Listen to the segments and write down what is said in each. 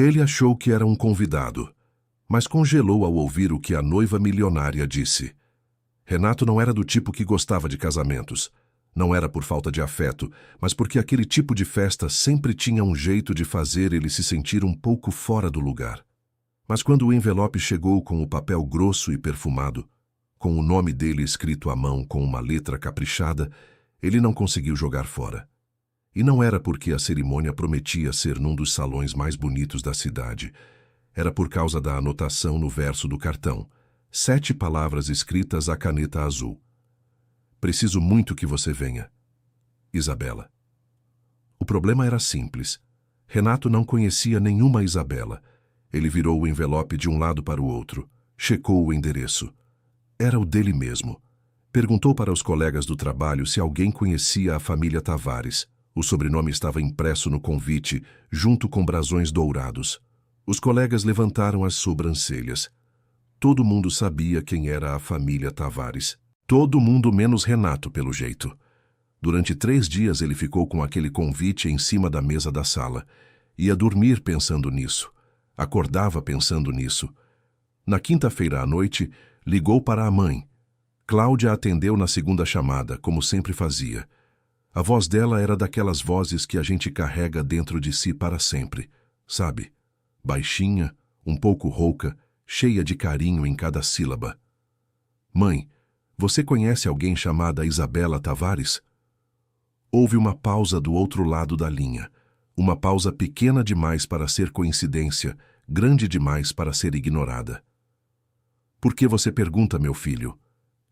Ele achou que era um convidado, mas congelou ao ouvir o que a noiva milionária disse. Renato não era do tipo que gostava de casamentos. Não era por falta de afeto, mas porque aquele tipo de festa sempre tinha um jeito de fazer ele se sentir um pouco fora do lugar. Mas quando o envelope chegou com o papel grosso e perfumado, com o nome dele escrito à mão com uma letra caprichada, ele não conseguiu jogar fora. E não era porque a cerimônia prometia ser num dos salões mais bonitos da cidade. Era por causa da anotação no verso do cartão. 7 palavras escritas à caneta azul. Preciso muito que você venha. Isabela. O problema era simples. Renato não conhecia nenhuma Isabela. Ele virou o envelope de um lado para o outro. Checou o endereço. Era o dele mesmo. Perguntou para os colegas do trabalho se alguém conhecia a família Tavares. O sobrenome estava impresso no convite, junto com brasões dourados. Os colegas levantaram as sobrancelhas. Todo mundo sabia quem era a família Tavares. Todo mundo menos Renato, pelo jeito. Durante 3 dias ele ficou com aquele convite em cima da mesa da sala. Ia dormir pensando nisso. Acordava pensando nisso. Na quinta-feira à noite, ligou para a mãe. Cláudia atendeu na segunda chamada, como sempre fazia. A voz dela era daquelas vozes que a gente carrega dentro de si para sempre, sabe? Baixinha, um pouco rouca, cheia de carinho em cada sílaba. Mãe, você conhece alguém chamada Isabela Tavares? Houve uma pausa do outro lado da linha. Uma pausa pequena demais para ser coincidência, grande demais para ser ignorada. Por que você pergunta, meu filho?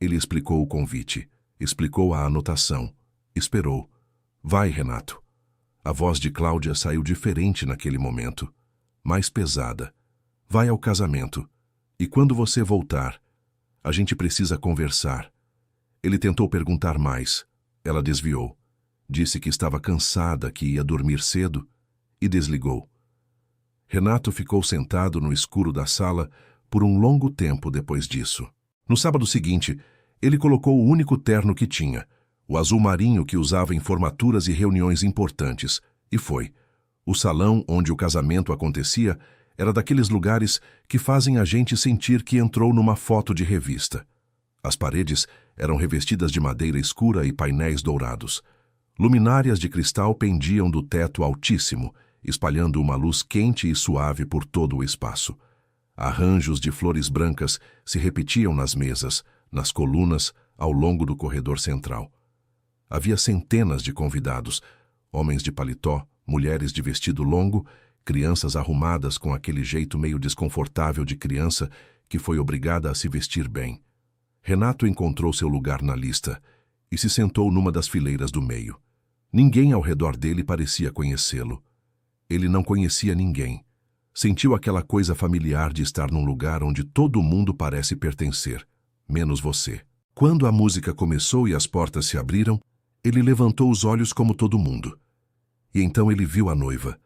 Ele explicou o convite, explicou a anotação, esperou. Vai, Renato. A voz de Cláudia saiu diferente naquele momento, mais pesada. Vai ao casamento. E quando você voltar, a gente precisa conversar. Ele tentou perguntar mais. Ela desviou. Disse que estava cansada, que ia dormir cedo e desligou. Renato ficou sentado no escuro da sala por um longo tempo depois disso. No sábado seguinte, ele colocou o único terno que tinha, o azul marinho que usava em formaturas e reuniões importantes, e foi. O salão onde o casamento acontecia era daqueles lugares que fazem a gente sentir que entrou numa foto de revista. As paredes eram revestidas de madeira escura e painéis dourados. Luminárias de cristal pendiam do teto altíssimo, espalhando uma luz quente e suave por todo o espaço. Arranjos de flores brancas se repetiam nas mesas, nas colunas, ao longo do corredor central. Havia centenas de convidados, homens de paletó, mulheres de vestido longo, crianças arrumadas com aquele jeito meio desconfortável de criança que foi obrigada a se vestir bem. Renato encontrou seu lugar na lista e se sentou numa das fileiras do meio. Ninguém ao redor dele parecia conhecê-lo. Ele não conhecia ninguém. Sentiu aquela coisa familiar de estar num lugar onde todo mundo parece pertencer, menos você. Quando a música começou e as portas se abriram, ele levantou os olhos como todo mundo. E então ele viu a noiva.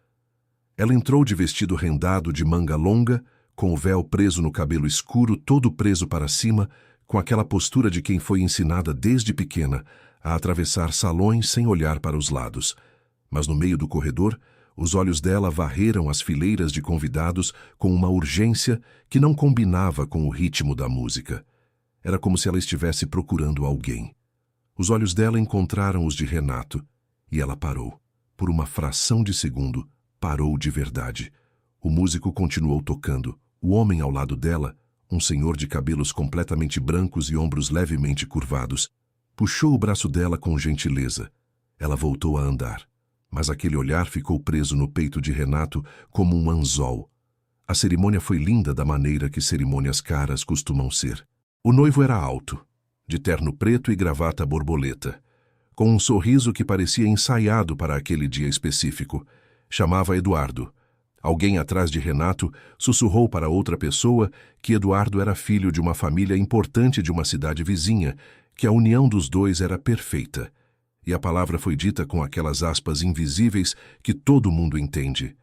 Ela entrou de vestido rendado de manga longa, com o véu preso no cabelo escuro, todo preso para cima, com aquela postura de quem foi ensinada desde pequena a atravessar salões sem olhar para os lados. Mas no meio do corredor, os olhos dela varreram as fileiras de convidados com uma urgência que não combinava com o ritmo da música. Era como se ela estivesse procurando alguém. Os olhos dela encontraram os de Renato, e ela parou. Por uma fração de segundo, parou de verdade. O músico continuou tocando. O homem ao lado dela, um senhor de cabelos completamente brancos e ombros levemente curvados, puxou o braço dela com gentileza. Ela voltou a andar, mas aquele olhar ficou preso no peito de Renato como um anzol. A cerimônia foi linda da maneira que cerimônias caras costumam ser. O noivo era alto, de terno preto e gravata borboleta, com um sorriso que parecia ensaiado para aquele dia específico. Chamava Eduardo. Alguém atrás de Renato sussurrou para outra pessoa que Eduardo era filho de uma família importante de uma cidade vizinha, que a união dos dois era perfeita. E a palavra foi dita com aquelas aspas invisíveis que todo mundo entende.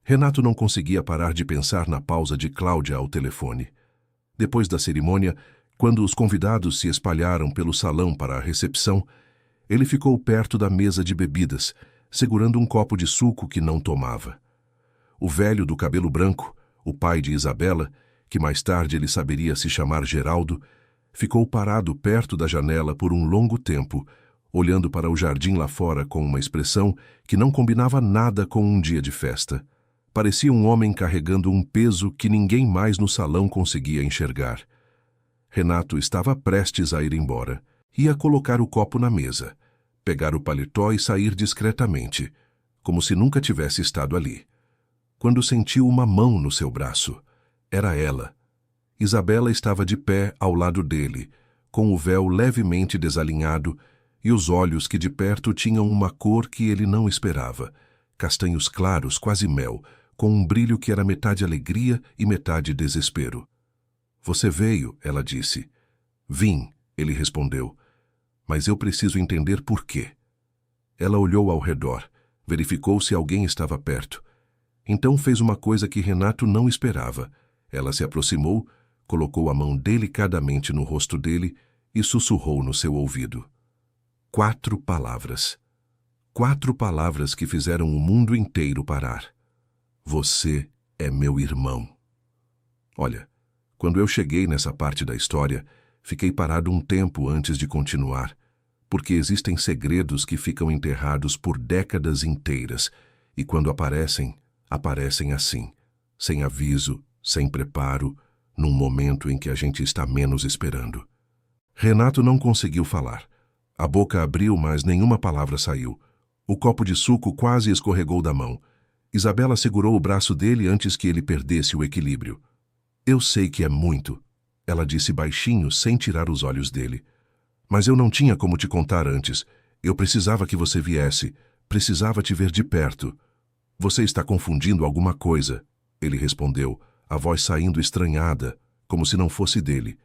Renato não conseguia parar de pensar na pausa de Cláudia ao telefone. Depois da cerimônia, quando os convidados se espalharam pelo salão para a recepção, ele ficou perto da mesa de bebidas, segurando um copo de suco que não tomava. o velho do cabelo branco, o pai de Isabela, que mais tarde ele saberia se chamar Geraldo, ficou parado perto da janela por um longo tempo, olhando para o jardim lá fora com uma expressão que não combinava nada com um dia de festa. Parecia um homem carregando um peso que ninguém mais no salão conseguia enxergar. Renato estava prestes a ir embora. Ia colocar o copo na mesa, pegar o paletó e sair discretamente, como se nunca tivesse estado ali, quando sentiu uma mão no seu braço. Era ela. Isabela estava de pé ao lado dele, com o véu levemente desalinhado e os olhos que de perto tinham uma cor que ele não esperava, castanhos claros, quase mel, com um brilho que era metade alegria e metade desespero. "Você veio", ela disse. "Vim", ele respondeu, "mas eu preciso entender por quê." Ela olhou ao redor, verificou se alguém estava perto. Então fez uma coisa que Renato não esperava. Ela se aproximou, colocou a mão delicadamente no rosto dele e sussurrou no seu ouvido. 4 palavras. 4 palavras que fizeram o mundo inteiro parar. "Você é meu irmão." Olha, quando eu cheguei nessa parte da história, fiquei parado um tempo antes de continuar, porque existem segredos que ficam enterrados por décadas inteiras, e quando aparecem, aparecem assim, sem aviso, sem preparo, num momento em que a gente está menos esperando. Renato não conseguiu falar. A boca abriu, mas nenhuma palavra saiu. O copo de suco quase escorregou da mão. Isabela segurou o braço dele antes que ele perdesse o equilíbrio. "Eu sei que é muito", ela disse baixinho, sem tirar os olhos dele. "Mas eu não tinha como te contar antes. Eu precisava que você viesse. Precisava te ver de perto." "Você está confundindo alguma coisa", ele respondeu, a voz saindo estranhada, como se não fosse dele.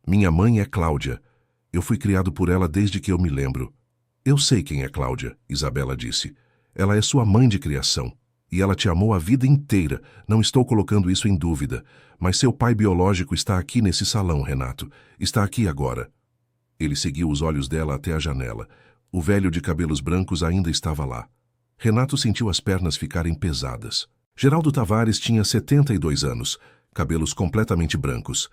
"Minha mãe é Cláudia. Eu fui criado por ela desde que eu me lembro." "Eu sei quem é Cláudia", Isabela disse. "Ela é sua mãe de criação. E ela te amou a vida inteira. Não estou colocando isso em dúvida. Mas seu pai biológico está aqui nesse salão, Renato. Está aqui agora." Ele seguiu os olhos dela até a janela. O velho de cabelos brancos ainda estava lá. Renato sentiu as pernas ficarem pesadas. Geraldo Tavares tinha 72 anos, cabelos completamente brancos,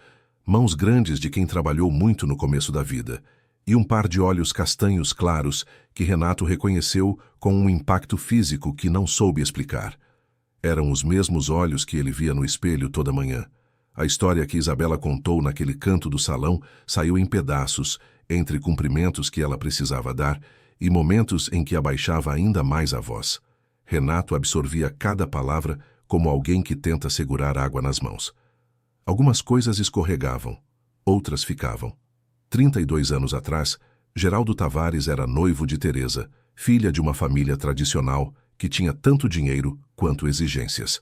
mãos grandes de quem trabalhou muito no começo da vida, e um par de olhos castanhos claros que Renato reconheceu com um impacto físico que não soube explicar. Eram os mesmos olhos que ele via no espelho toda manhã. A história que Isabela contou naquele canto do salão saiu em pedaços, entre cumprimentos que ela precisava dar e momentos em que abaixava ainda mais a voz. Renato absorvia cada palavra como alguém que tenta segurar água nas mãos. Algumas coisas escorregavam, outras ficavam. 32 anos atrás, Geraldo Tavares era noivo de Teresa, filha de uma família tradicional que tinha tanto dinheiro quanto exigências.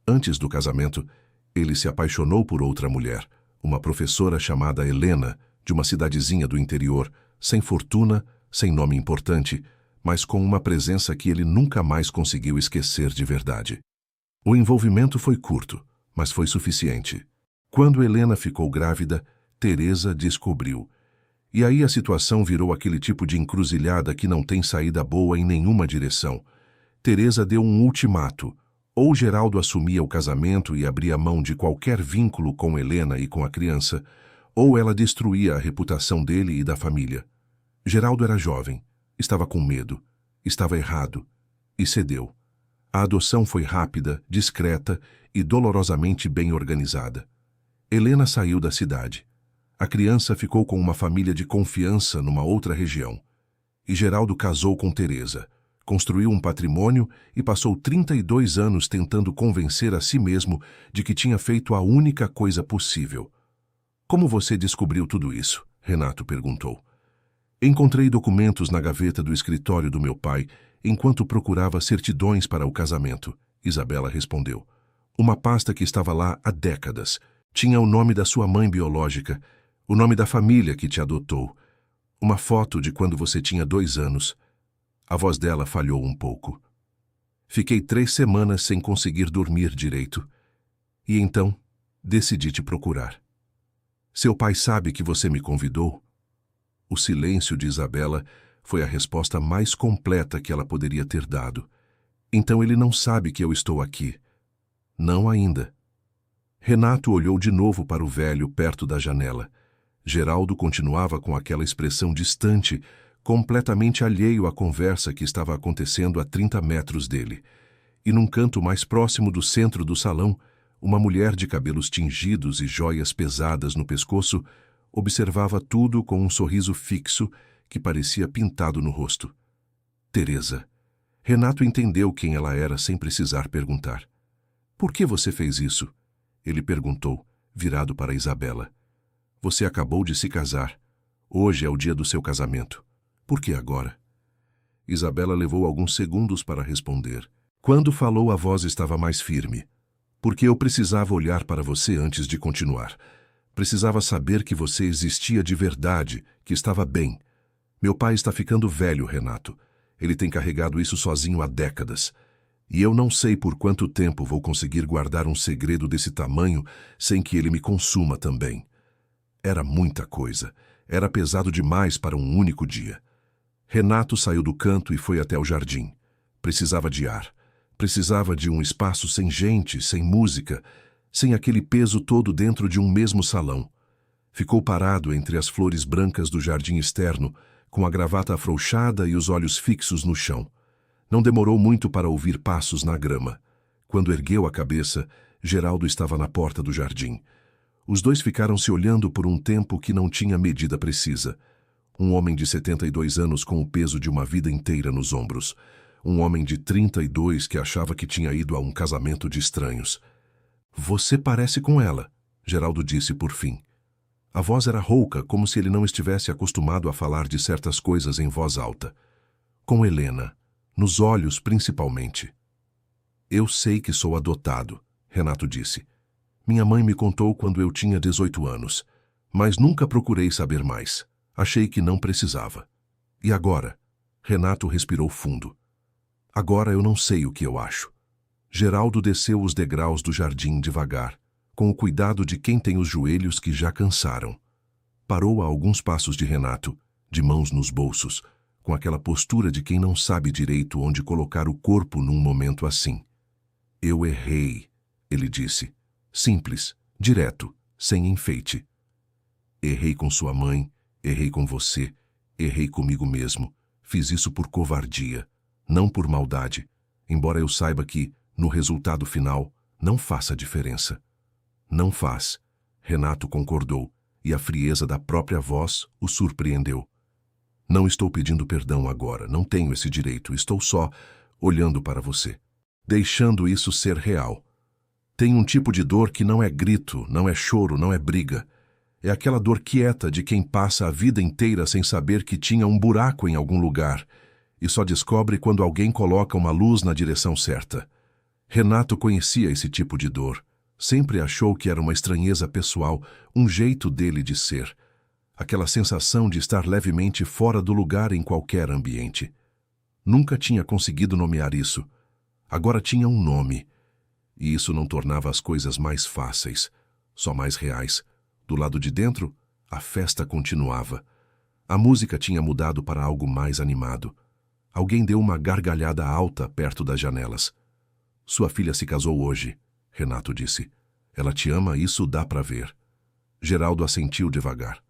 Antes do casamento, ele se apaixonou por outra mulher, uma professora chamada Helena, de uma cidadezinha do interior, sem fortuna, sem nome importante, mas com uma presença que ele nunca mais conseguiu esquecer de verdade. O envolvimento foi curto, mas foi suficiente. Quando Helena ficou grávida, Teresa descobriu. E aí a situação virou aquele tipo de encruzilhada que não tem saída boa em nenhuma direção. Teresa deu um ultimato. Ou Geraldo assumia o casamento e abria mão de qualquer vínculo com Helena e com a criança, ou ela destruía a reputação dele e da família. Geraldo era jovem, estava com medo, estava errado, e cedeu. A adoção foi rápida, discreta e dolorosamente bem organizada. Helena saiu da cidade. A criança ficou com uma família de confiança numa outra região. E Geraldo casou com Teresa, construiu um patrimônio e passou 32 anos tentando convencer a si mesmo de que tinha feito a única coisa possível. "Como você descobriu tudo isso?", Renato perguntou. "Encontrei documentos na gaveta do escritório do meu pai enquanto procurava certidões para o casamento", Isabela respondeu. "Uma pasta que estava lá há décadas. Tinha o nome da sua mãe biológica, o nome da família que te adotou, uma foto de quando você tinha 2 anos. A voz dela falhou um pouco. "Fiquei 3 semanas sem conseguir dormir direito. E então, decidi te procurar. Seu pai sabe que você me convidou?" O silêncio de Isabela foi a resposta mais completa que ela poderia ter dado. "Então ele não sabe que eu estou aqui. Não ainda. Renato olhou de novo para o velho perto da janela. Geraldo continuava com aquela expressão distante, completamente alheio à conversa que estava acontecendo a 30 metros dele. E num canto mais próximo do centro do salão, uma mulher de cabelos tingidos e joias pesadas no pescoço observava tudo com um sorriso fixo que parecia pintado no rosto. Teresa. Renato entendeu quem ela era sem precisar perguntar. Por que você fez isso? Ele perguntou, virado para Isabela. Você acabou de se casar. Hoje é o dia do seu casamento. Por que agora? Isabela levou alguns segundos para responder. Quando falou, a voz estava mais firme. Porque eu precisava olhar para você antes de continuar. Precisava saber que você existia de verdade, que estava bem. Meu pai está ficando velho, Renato. Ele tem carregado isso sozinho há décadas. E eu não sei por quanto tempo vou conseguir guardar um segredo desse tamanho sem que ele me consuma também. Era muita coisa. Era pesado demais para um único dia. Renato saiu do canto e foi até o jardim. Precisava de ar. Precisava de um espaço sem gente, sem música, sem aquele peso todo dentro de um mesmo salão. Ficou parado entre as flores brancas do jardim externo, com a gravata afrouxada e os olhos fixos no chão. Não demorou muito para ouvir passos na grama. Quando ergueu a cabeça, Geraldo estava na porta do jardim. Os dois ficaram se olhando por um tempo que não tinha medida precisa. Um homem de 72 anos com o peso de uma vida inteira nos ombros. Um homem de 32 que achava que tinha ido a um casamento de estranhos. Você parece com ela, Geraldo disse por fim. A voz era rouca, como se ele não estivesse acostumado a falar de certas coisas em voz alta. Com Helena, nos olhos principalmente. Eu sei que sou adotado, Renato disse. Minha mãe me contou quando eu tinha 18 anos, mas nunca procurei saber mais. Achei que não precisava. E agora? Renato respirou fundo. Agora eu não sei o que eu acho. Geraldo desceu os degraus do jardim devagar, com o cuidado de quem tem os joelhos que já cansaram. Parou a alguns passos de Renato, de mãos nos bolsos, com aquela postura de quem não sabe direito onde colocar o corpo num momento assim. Eu errei, ele disse. Simples, direto, sem enfeite. Errei com sua mãe, errei com você, errei comigo mesmo. Fiz isso por covardia, não por maldade, embora eu saiba que, no resultado final, não faça diferença. Não faz, Renato concordou, e a frieza da própria voz o surpreendeu. Não estou pedindo perdão agora, não tenho esse direito, estou só olhando para você, deixando isso ser real. Tem um tipo de dor que não é grito, não é choro, não é briga. É aquela dor quieta de quem passa a vida inteira sem saber que tinha um buraco em algum lugar e só descobre quando alguém coloca uma luz na direção certa. Renato conhecia esse tipo de dor. Sempre achou que era uma estranheza pessoal, um jeito dele de ser. Aquela sensação de estar levemente fora do lugar em qualquer ambiente. Nunca tinha conseguido nomear isso. Agora tinha um nome. E isso não tornava as coisas mais fáceis, só mais reais. Do lado de dentro, a festa continuava. A música tinha mudado para algo mais animado. Alguém deu uma gargalhada alta perto das janelas. Sua filha se casou hoje, Renato disse. Ela te ama, isso dá para ver. Geraldo assentiu devagar.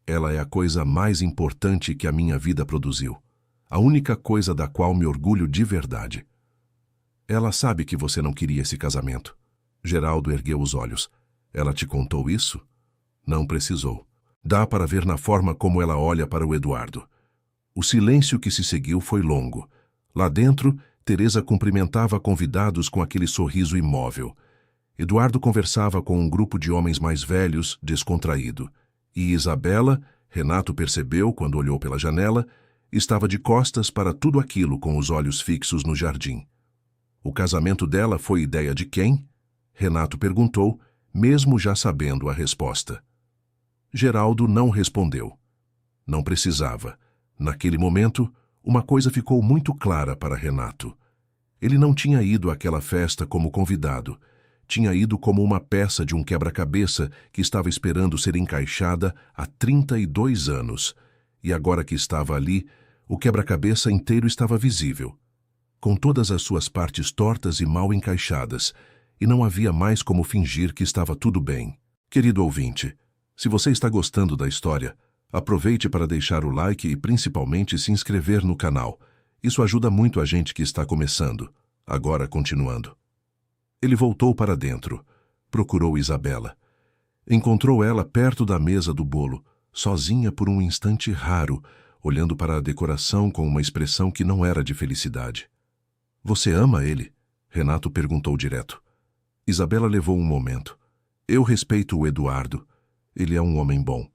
Ela é a coisa mais importante que a minha vida produziu. A única coisa da qual me orgulho de verdade. Ela sabe que você não queria esse casamento. Geraldo ergueu os olhos. Ela te contou isso? Não precisou. Dá para ver na forma como ela olha para o Eduardo. O silêncio que se seguiu foi longo. Lá dentro, Teresa cumprimentava convidados com aquele sorriso imóvel. Eduardo conversava com um grupo de homens mais velhos, descontraído. E Isabela, Renato percebeu quando olhou pela janela, estava de costas para tudo aquilo com os olhos fixos no jardim. O casamento dela foi ideia de quem? Renato perguntou, mesmo já sabendo a resposta. Geraldo não respondeu. Não precisava. Naquele momento, uma coisa ficou muito clara para Renato. Ele não tinha ido àquela festa como convidado. Tinha ido como uma peça de um quebra-cabeça que estava esperando ser encaixada há 32 anos. E agora que estava ali, o quebra-cabeça inteiro estava visível, com todas as suas partes tortas e mal encaixadas, e não havia mais como fingir que estava tudo bem. Querido ouvinte, se você está gostando da história, aproveite para deixar o like e principalmente se inscrever no canal. Isso ajuda muito a gente que está começando. Agora, continuando. Ele voltou para dentro. Procurou Isabela. Encontrou ela perto da mesa do bolo, sozinha por um instante raro, olhando para a decoração com uma expressão que não era de felicidade. Você ama ele? Renato perguntou direto. Isabela levou um momento. Eu respeito o Eduardo. Ele é um homem bom.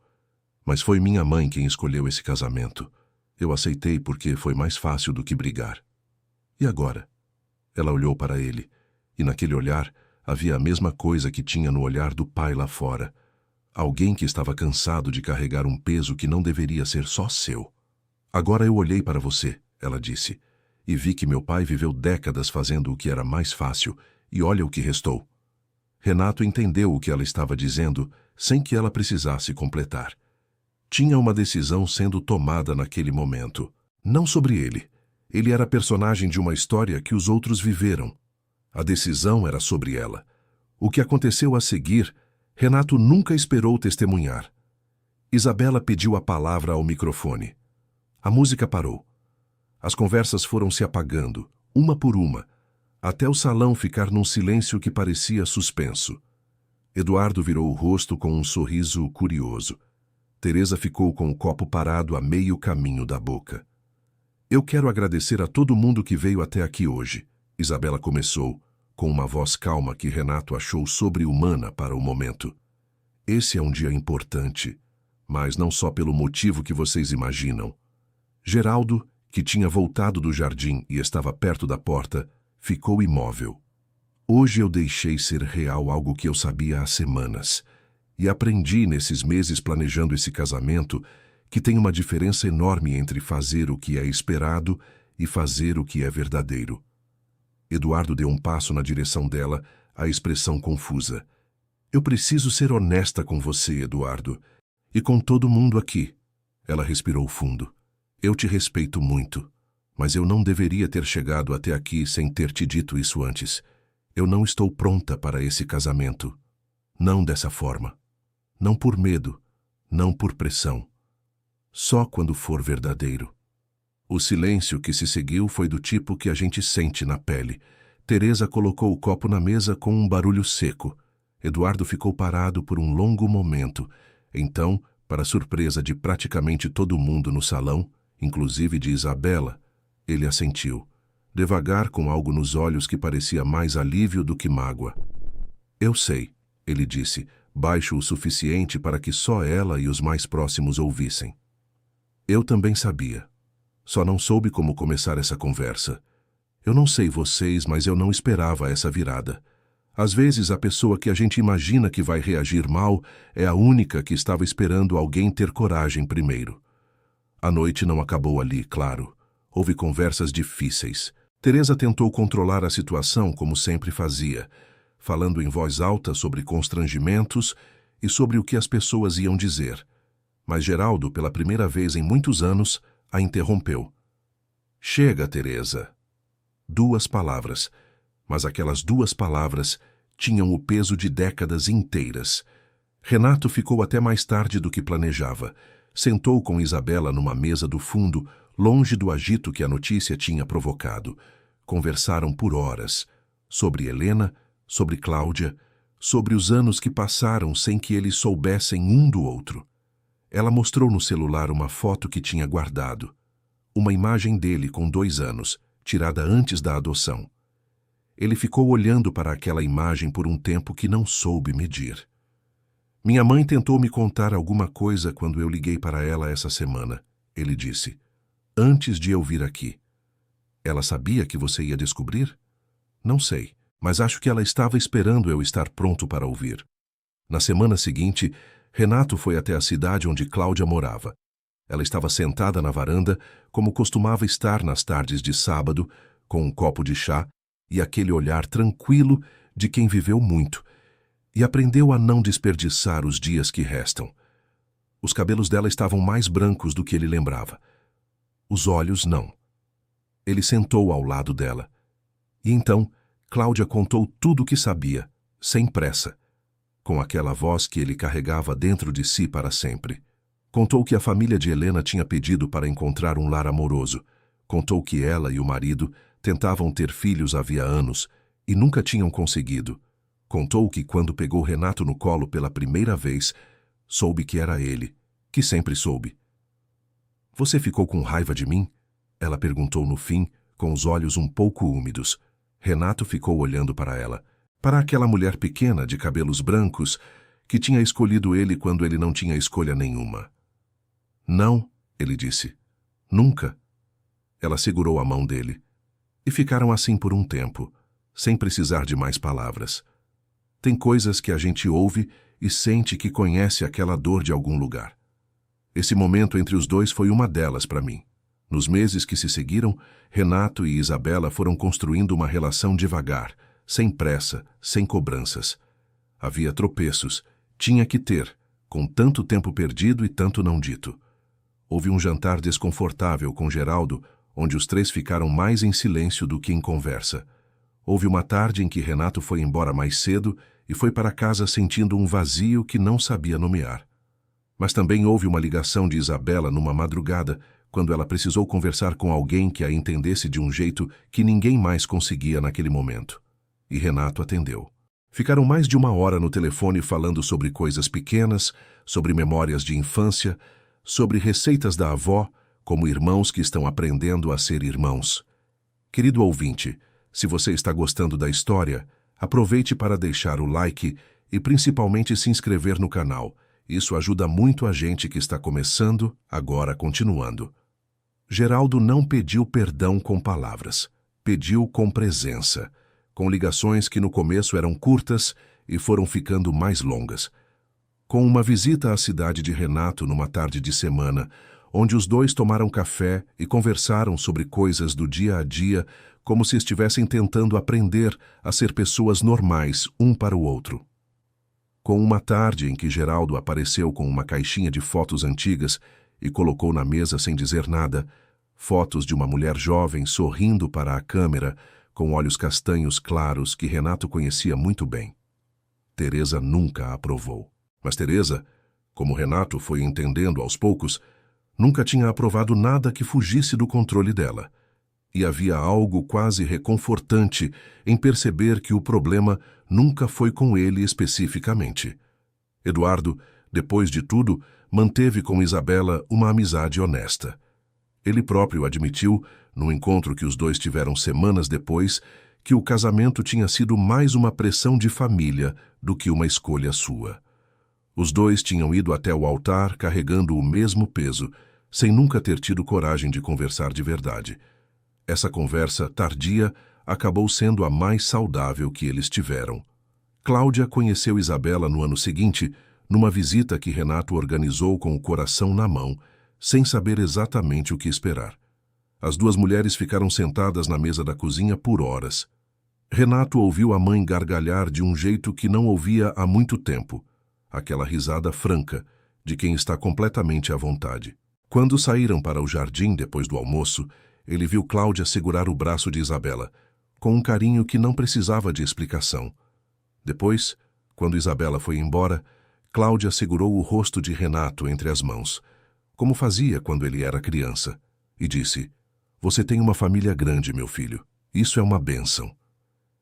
Mas foi minha mãe quem escolheu esse casamento. Eu aceitei porque foi mais fácil do que brigar. E agora? Ela olhou para ele, e naquele olhar havia a mesma coisa que tinha no olhar do pai lá fora. Alguém que estava cansado de carregar um peso que não deveria ser só seu. Agora eu olhei para você, ela disse, e vi que meu pai viveu décadas fazendo o que era mais fácil, e olha o que restou. Renato entendeu o que ela estava dizendo, sem que ela precisasse completar. Tinha uma decisão sendo tomada naquele momento. Não sobre ele. Ele era personagem de uma história que os outros viveram. A decisão era sobre ela. O que aconteceu a seguir, Renato nunca esperou testemunhar. Isabela pediu a palavra ao microfone. A música parou. As conversas foram se apagando, uma por uma, até o salão ficar num silêncio que parecia suspenso. Eduardo virou o rosto com um sorriso curioso. Teresa ficou com o copo parado a meio caminho da boca. Eu quero agradecer a todo mundo que veio até aqui hoje, Isabela começou, com uma voz calma que Renato achou sobre-humana para o momento. Esse é um dia importante, mas não só pelo motivo que vocês imaginam. Geraldo, que tinha voltado do jardim e estava perto da porta, ficou imóvel. Hoje eu deixei ser real algo que eu sabia há semanas. E aprendi nesses meses planejando esse casamento que tem uma diferença enorme entre fazer o que é esperado e fazer o que é verdadeiro. Eduardo deu um passo na direção dela, a expressão confusa. Eu preciso ser honesta com você, Eduardo, e com todo mundo aqui. Ela respirou fundo. Eu te respeito muito, mas eu não deveria ter chegado até aqui sem ter te dito isso antes. Eu não estou pronta para esse casamento. Não dessa forma. Não por medo, não por pressão. Só quando for verdadeiro. O silêncio que se seguiu foi do tipo que a gente sente na pele. Teresa colocou o copo na mesa com um barulho seco. Eduardo ficou parado por um longo momento. Então, para surpresa de praticamente todo mundo no salão, inclusive de Isabela, ele assentiu, devagar com algo nos olhos que parecia mais alívio do que mágoa. Eu sei, ele disse, baixo o suficiente para que só ela e os mais próximos ouvissem. Eu também sabia. Só não soube como começar essa conversa. Eu não sei vocês, mas eu não esperava essa virada. Às vezes, a pessoa que a gente imagina que vai reagir mal é a única que estava esperando alguém ter coragem primeiro. A noite não acabou ali, claro. Houve conversas difíceis. Teresa tentou controlar a situação como sempre fazia, falando em voz alta sobre constrangimentos e sobre o que as pessoas iam dizer. Mas Geraldo, pela primeira vez em muitos anos, a interrompeu. Chega, Teresa. 2 palavras, mas aquelas 2 palavras tinham o peso de décadas inteiras. Renato ficou até mais tarde do que planejava. Sentou com Isabela numa mesa do fundo, longe do agito que a notícia tinha provocado. Conversaram por horas, sobre Helena, sobre Cláudia, sobre os anos que passaram sem que eles soubessem um do outro. Ela mostrou no celular uma foto que tinha guardado. Uma imagem dele com 2 anos, tirada antes da adoção. Ele ficou olhando para aquela imagem por um tempo que não soube medir. Minha mãe tentou me contar alguma coisa quando eu liguei para ela essa semana, ele disse, antes de eu vir aqui. Ela sabia que você ia descobrir? Não sei, mas acho que ela estava esperando eu estar pronto para ouvir. Na semana seguinte, Renato foi até a cidade onde Cláudia morava. Ela estava sentada na varanda, como costumava estar nas tardes de sábado, com um copo de chá e aquele olhar tranquilo de quem viveu muito e aprendeu a não desperdiçar os dias que restam. Os cabelos dela estavam mais brancos do que ele lembrava. Os olhos não. Ele sentou ao lado dela. E então, Cláudia contou tudo o que sabia, sem pressa, com aquela voz que ele carregava dentro de si para sempre. Contou que a família de Helena tinha pedido para encontrar um lar amoroso. Contou que ela e o marido tentavam ter filhos havia anos e nunca tinham conseguido. Contou que quando pegou Renato no colo pela primeira vez, soube que era ele, que sempre soube. "Você ficou com raiva de mim?" Ela perguntou no fim, com os olhos um pouco úmidos. Renato ficou olhando para ela, para aquela mulher pequena de cabelos brancos que tinha escolhido ele quando ele não tinha escolha nenhuma. "Não", ele disse. "Nunca." Ela segurou a mão dele. E ficaram assim por um tempo, sem precisar de mais palavras. Tem coisas que a gente ouve e sente que conhece aquela dor de algum lugar. Esse momento entre os dois foi uma delas para mim. Nos meses que se seguiram, Renato e Isabela foram construindo uma relação devagar, sem pressa, sem cobranças. Havia tropeços, tinha que ter, com tanto tempo perdido e tanto não dito. Houve um jantar desconfortável com Geraldo, onde os três ficaram mais em silêncio do que em conversa. Houve uma tarde em que Renato foi embora mais cedo e foi para casa sentindo um vazio que não sabia nomear. Mas também houve uma ligação de Isabela numa madrugada, quando ela precisou conversar com alguém que a entendesse de um jeito que ninguém mais conseguia naquele momento. E Renato atendeu. Ficaram mais de 1 hora no telefone falando sobre coisas pequenas, sobre memórias de infância, sobre receitas da avó, como irmãos que estão aprendendo a ser irmãos. Querido ouvinte, se você está gostando da história, aproveite para deixar o like e principalmente se inscrever no canal. Isso ajuda muito a gente que está começando, agora continuando. Geraldo não pediu perdão com palavras, pediu com presença, com ligações que no começo eram curtas e foram ficando mais longas. Com uma visita à cidade de Renato numa tarde de semana, onde os dois tomaram café e conversaram sobre coisas do dia a dia, como se estivessem tentando aprender a ser pessoas normais um para o outro. Com uma tarde em que Geraldo apareceu com uma caixinha de fotos antigas e colocou na mesa sem dizer nada, fotos de uma mulher jovem sorrindo para a câmera, com olhos castanhos claros que Renato conhecia muito bem. Teresa nunca a aprovou. Mas Teresa, como Renato foi entendendo aos poucos, nunca tinha aprovado nada que fugisse do controle dela. E havia algo quase reconfortante em perceber que o problema nunca foi com ele especificamente. Eduardo, depois de tudo, manteve com Isabela uma amizade honesta. Ele próprio admitiu, no encontro que os dois tiveram semanas depois, que o casamento tinha sido mais uma pressão de família do que uma escolha sua. Os dois tinham ido até o altar carregando o mesmo peso, sem nunca ter tido coragem de conversar de verdade. Essa conversa tardia acabou sendo a mais saudável que eles tiveram. Cláudia conheceu Isabela no ano seguinte, numa visita que Renato organizou com o coração na mão, sem saber exatamente o que esperar. As duas mulheres ficaram sentadas na mesa da cozinha por horas. Renato ouviu a mãe gargalhar de um jeito que não ouvia há muito tempo, aquela risada franca, de quem está completamente à vontade. Quando saíram para o jardim depois do almoço, ele viu Cláudia segurar o braço de Isabela, com um carinho que não precisava de explicação. Depois, quando Isabela foi embora, Cláudia segurou o rosto de Renato entre as mãos, como fazia quando ele era criança, e disse: "Você tem uma família grande, meu filho. Isso é uma bênção."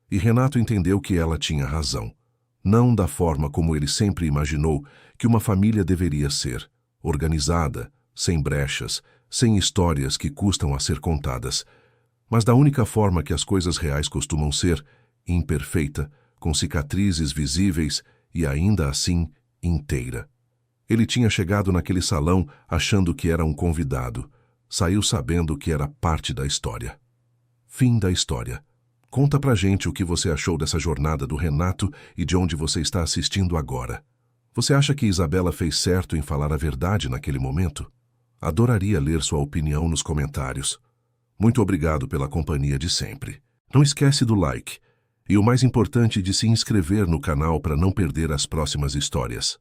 E Renato entendeu que ela tinha razão. Não da forma como ele sempre imaginou que uma família deveria ser, organizada, sem brechas, sem histórias que custam a ser contadas, mas da única forma que as coisas reais costumam ser, imperfeita, com cicatrizes visíveis e ainda assim inteira. Ele tinha chegado naquele salão achando que era um convidado. Saiu sabendo que era parte da história. Fim da história. Conta pra gente o que você achou dessa jornada do Renato e de onde você está assistindo agora. Você acha que Isabela fez certo em falar a verdade naquele momento? Adoraria ler sua opinião nos comentários. Muito obrigado pela companhia de sempre. Não esquece do like e o mais importante de se inscrever no canal para não perder as próximas histórias.